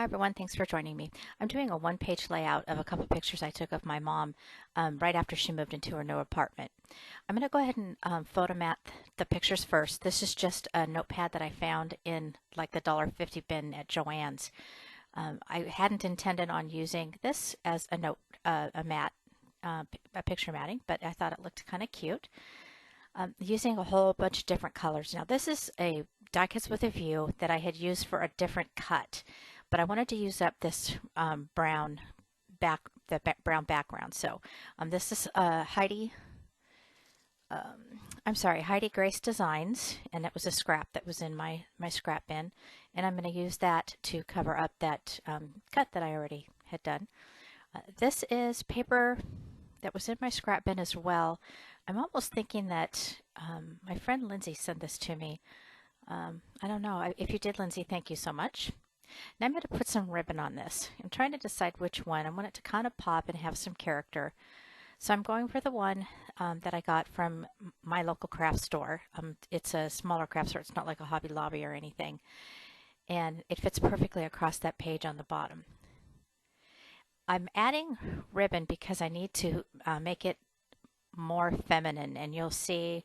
everyone, thanks for joining me. I'm doing a one-page layout of a couple pictures I took of my mom right after she moved into her new apartment. I'm going to go ahead and photomat the pictures first. This is just a notepad that I found in like the $1.50 bin at Joann's. I hadn't intended on using this as a note, a picture matting, but I thought it looked kind of cute. Using a whole bunch of different colors. Now this is a die cuts with a view that I had used for a different cut, but I wanted to use up this brown background. So this is Heidi Grace Designs, and it was a scrap that was in my scrap bin, and I'm going to use that to cover up that cut that I already had done. This is paper that was in my scrap bin as well. I'm almost thinking that my friend Lindsay sent this to me. I don't know. If you did, Lindsay, thank you so much. Now I'm going to put some ribbon on this. I'm trying to decide which one. I want it to kind of pop and have some character. So I'm going for the one that I got from my local craft store. It's a smaller craft store. It's not like a Hobby Lobby or anything. And it fits perfectly across that page on the bottom. I'm adding ribbon because I need to make it more feminine, and you'll see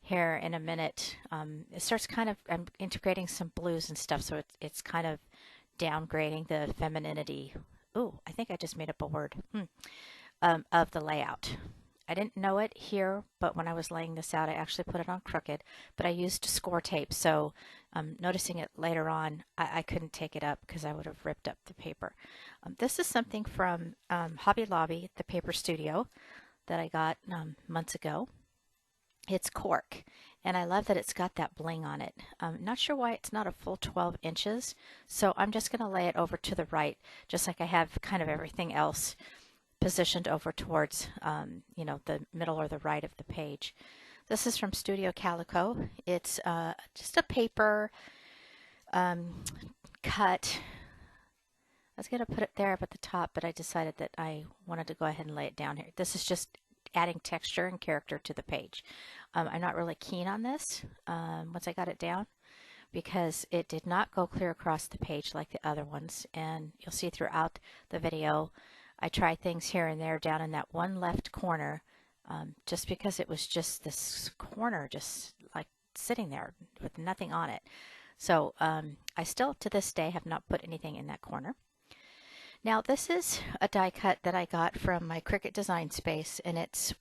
here in a minute it starts kind of integrating some blues and stuff, so it's kind of downgrading the femininity. Ooh, I think I just made up a word of the layout. I didn't know it here, but when I was laying this out I actually put it on crooked, but I used score tape, so noticing it later on I couldn't take it up because I would have ripped up the paper. This is something from Hobby Lobby, the paper studio, that I got months ago. It's cork, and I love that it's got that bling on it. Not sure why it's not a full 12 inches, so I'm just going to lay it over to the right, just like I have kind of everything else positioned over towards the middle or the right of the page. This is from Studio Calico. It's just a paper cut. I was going to put it there up at the top, but I decided that I wanted to go ahead and lay it down here. This is just adding texture and character to the page. I'm not really keen on this once I got it down, because it did not go clear across the page like the other ones, and you'll see throughout the video I try things here and there down in that one left corner, just because it was just this corner just like sitting there with nothing on it. So I still to this day have not put anything in that corner. Now this is a die cut that I got from my Cricut design space, and it's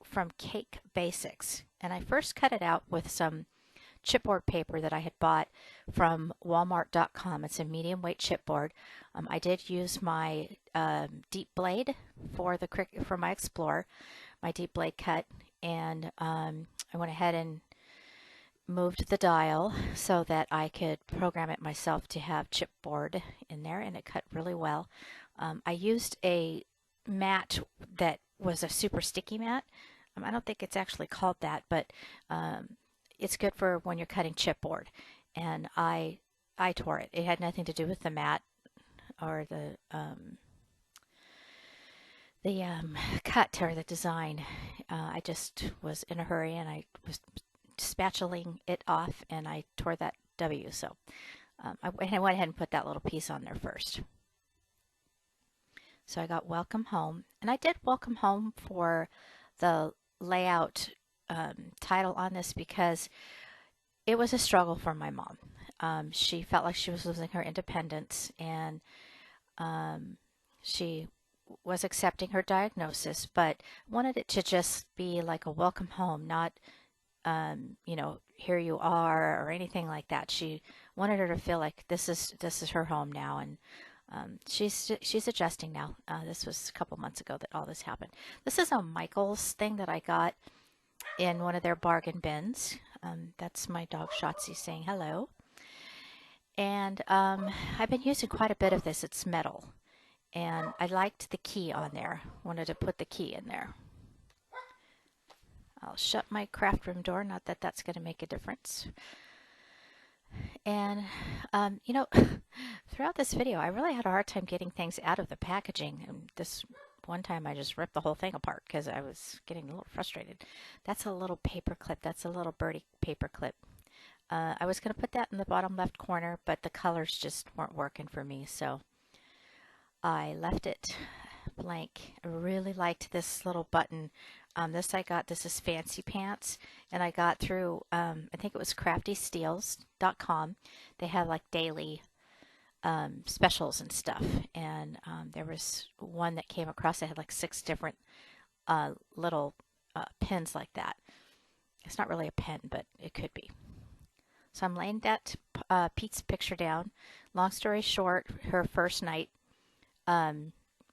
from Cake Basics, and I first cut it out with some chipboard paper that I had bought from walmart.com. It's a medium weight chipboard. I did use my deep blade for my Explorer, my deep blade cut, and I went ahead and moved the dial so that I could program it myself to have chipboard in there, and it cut really well. I used a mat that was a super sticky mat. I don't think it's actually called that, but it's good for when you're cutting chipboard, and I tore it. It had nothing to do with the mat or the cut or the design. I just was in a hurry and I was spatuling it off, and I tore that W. So I went ahead and put that little piece on there first. So I got Welcome Home, and I did Welcome Home for the layout title on this because it was a struggle for my mom. She felt like she was losing her independence, and she was accepting her diagnosis, but wanted it to just be like a welcome home, not here you are or anything like that. She wanted her to feel like this is her home now, and she's adjusting now. This was a couple months ago that all this happened. This is a Michaels thing that I got in one of their bargain bins. That's my dog Shotzi saying hello. And I've been using quite a bit of this. It's metal, and I liked the key on there. Wanted to put the key in there. I'll shut my craft room door, not that that's going to make a difference. And throughout this video I really had a hard time getting things out of the packaging, and this one time I just ripped the whole thing apart because I was getting a little frustrated. That's a little paper clip. That's a little birdie paper clip. I was going to put that in the bottom left corner, but the colors just weren't working for me, so I left it blank. I really liked this little button. This is Fancy Pants, and I got through, I think it was craftysteals.com. They have like daily specials and stuff, and there was one that came across that had like 6 different little pins like that. It's not really a pen, but it could be. So I'm laying that Pete's picture down. Long story short, her first night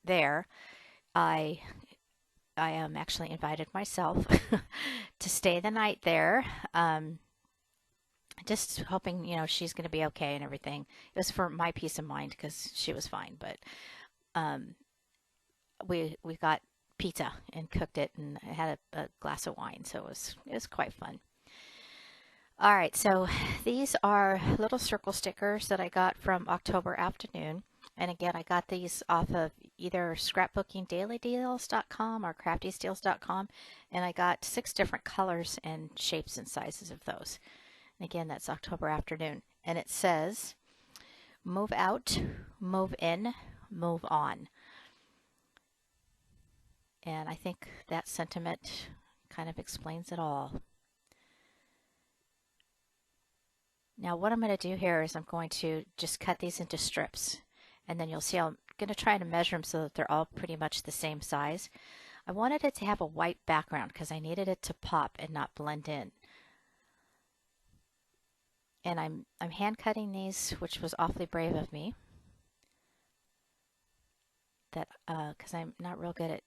there, I actually invited myself to stay the night there. Just hoping, she's going to be okay and everything. It was for my peace of mind because she was fine. But we got pizza and cooked it, and I had a glass of wine, so it was quite fun. All right, so these are little circle stickers that I got from October Afternoon. And again, I got these off of either scrapbookingdailydeals.com or craftysteals.com. And I got 6 different colors and shapes and sizes of those. And again, that's October Afternoon. And it says, move out, move in, move on. And I think that sentiment kind of explains it all. Now what I'm going to do here is I'm going to just cut these into strips, and then you'll see I'm going to try to measure them so that they're all pretty much the same size. I wanted it to have a white background because I needed it to pop and not blend in. And I'm hand cutting these, which was awfully brave of me. That because I'm not real good at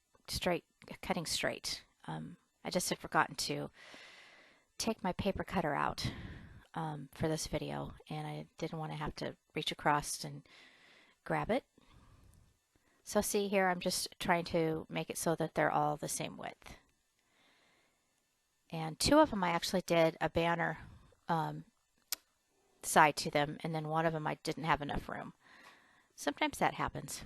cutting straight. I just had forgotten to take my paper cutter out for this video, and I didn't want to have to reach across and grab it. So see here, I'm just trying to make it so that they're all the same width. And 2 of them I actually did a banner side to them, and then one of them I didn't have enough room. Sometimes that happens.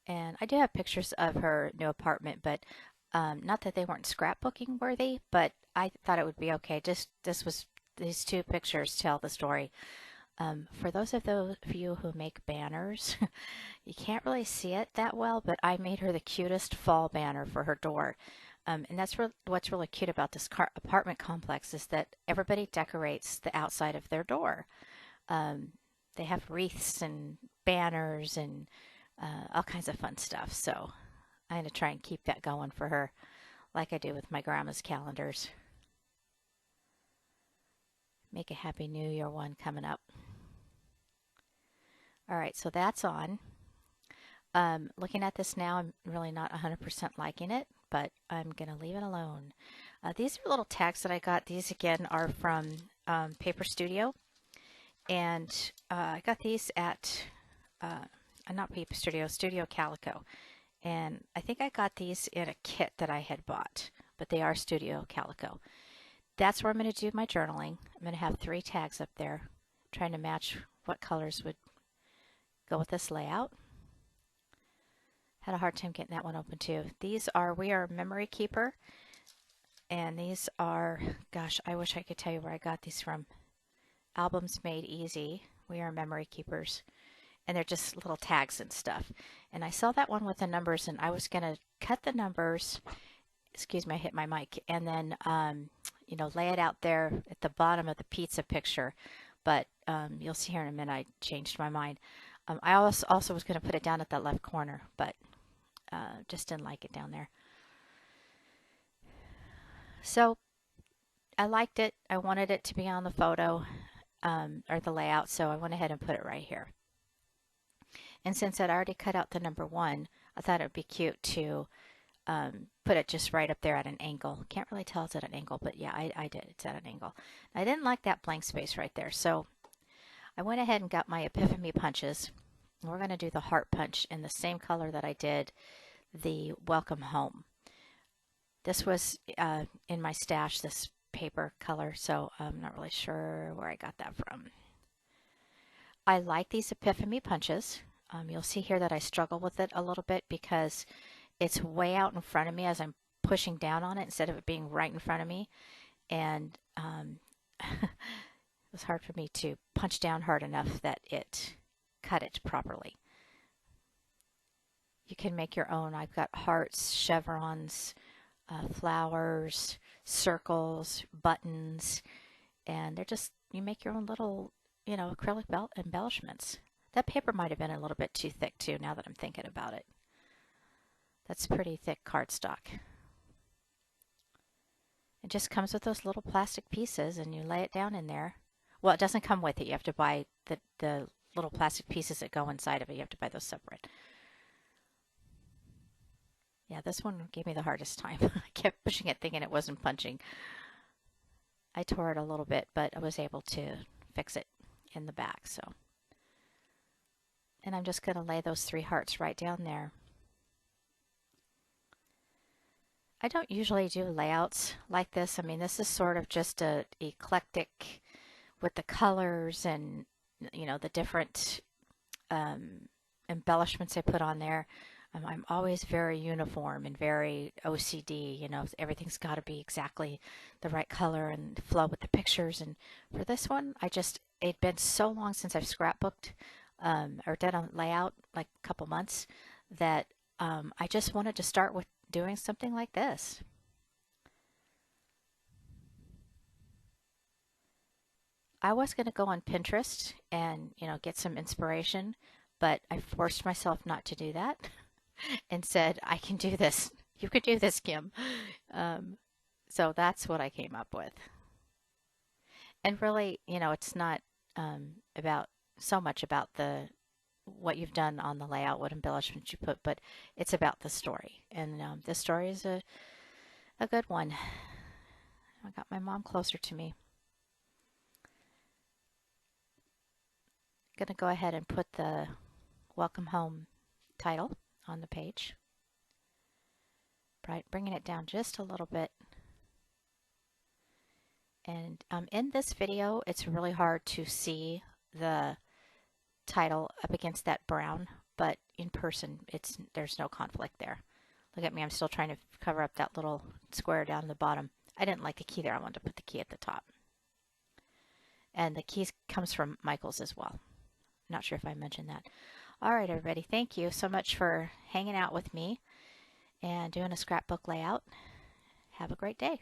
And I do have pictures of her new apartment, but not that they weren't scrapbooking worthy, but I thought it would be okay. These 2 pictures tell the story. For those of you who make banners, you can't really see it that well, but I made her the cutest fall banner for her door. And that's what's really cute about this apartment complex is that everybody decorates the outside of their door. They have wreaths and banners and all kinds of fun stuff. So I'm going to try and keep that going for her like I do with my grandma's calendars. Make a Happy New Year one coming up. All right, so that's on. Looking at this now, I'm really not 100% liking it, but I'm going to leave it alone. These are little tags that I got. These, again, are from Paper Studio. And I got these at, not Paper Studio, Studio Calico. And I think I got these in a kit that I had bought, but they are Studio Calico. That's where I'm going to do my journaling. I'm going to have 3 tags up there, trying to match what colors would go with this layout. Had a hard time getting that one open too. These are We Are Memory Keeper, and these are, gosh, I wish I could tell you where I got these from. Albums Made Easy, We Are Memory Keepers, and they're just little tags and stuff. And I saw that one with the numbers, and I was going to cut the numbers, excuse me, I hit my mic, and then lay it out there at the bottom of the pizza picture. But you'll see here in a minute I changed my mind. I also was going to put it down at that left corner, but just didn't like it down there. So I liked it. I wanted it to be on the photo or the layout, so I went ahead and put it right here. And since I'd already cut out the number 1, I thought it would be cute to put it just right up there at an angle. Can't really tell it's at an angle, but yeah, I did. It's at an angle. I didn't like that blank space right there, so I went ahead and got my epiphany punches. We're going to do the heart punch in the same color that I did the welcome home. This was in my stash, this paper color, so I'm not really sure where I got that from. I like these epiphany punches. You'll see here that I struggle with it a little bit because it's way out in front of me as I'm pushing down on it instead of it being right in front of me. And it was hard for me to punch down hard enough that it cut it properly. You can make your own. I've got hearts, chevrons, flowers, circles, buttons, and they're just, you make your own little, acrylic embellishments. That paper might have been a little bit too thick too, now that I'm thinking about it. That's pretty thick cardstock. It just comes with those little plastic pieces, and you lay it down in there. Well, it doesn't come with it. You have to buy the little plastic pieces that go inside of it. You have to buy those separate. Yeah, this one gave me the hardest time. I kept pushing it thinking it wasn't punching. I tore it a little bit, but I was able to fix it in the back. So, and I'm just going to lay those 3 hearts right down there. I don't usually do layouts like this. I mean, this is sort of just a eclectic with the colors and, the different embellishments I put on there. I'm always very uniform and very OCD, everything's got to be exactly the right color and flow with the pictures. And for this one, it'd been so long since I've scrapbooked or done a layout, like a couple months, that I just wanted to start with doing something like this. I was going to go on Pinterest and, get some inspiration, but I forced myself not to do that and said, I can do this. You can do this, Kim. So that's what I came up with. And really, it's not about so much about what you've done on the layout, what embellishments you put, but it's about the story. And this story is a good one. I got my mom closer to me. I'm going to go ahead and put the Welcome Home title on the page. Bringing it down just a little bit. And in this video, it's really hard to see the title up against that brown, but in person, there's no conflict there. Look at me, I'm still trying to cover up that little square down the bottom. I didn't like the key there. I wanted to put the key at the top. And the key comes from Michaels as well. Not sure if I mentioned that. All right, everybody, thank you so much for hanging out with me and doing a scrapbook layout. Have a great day.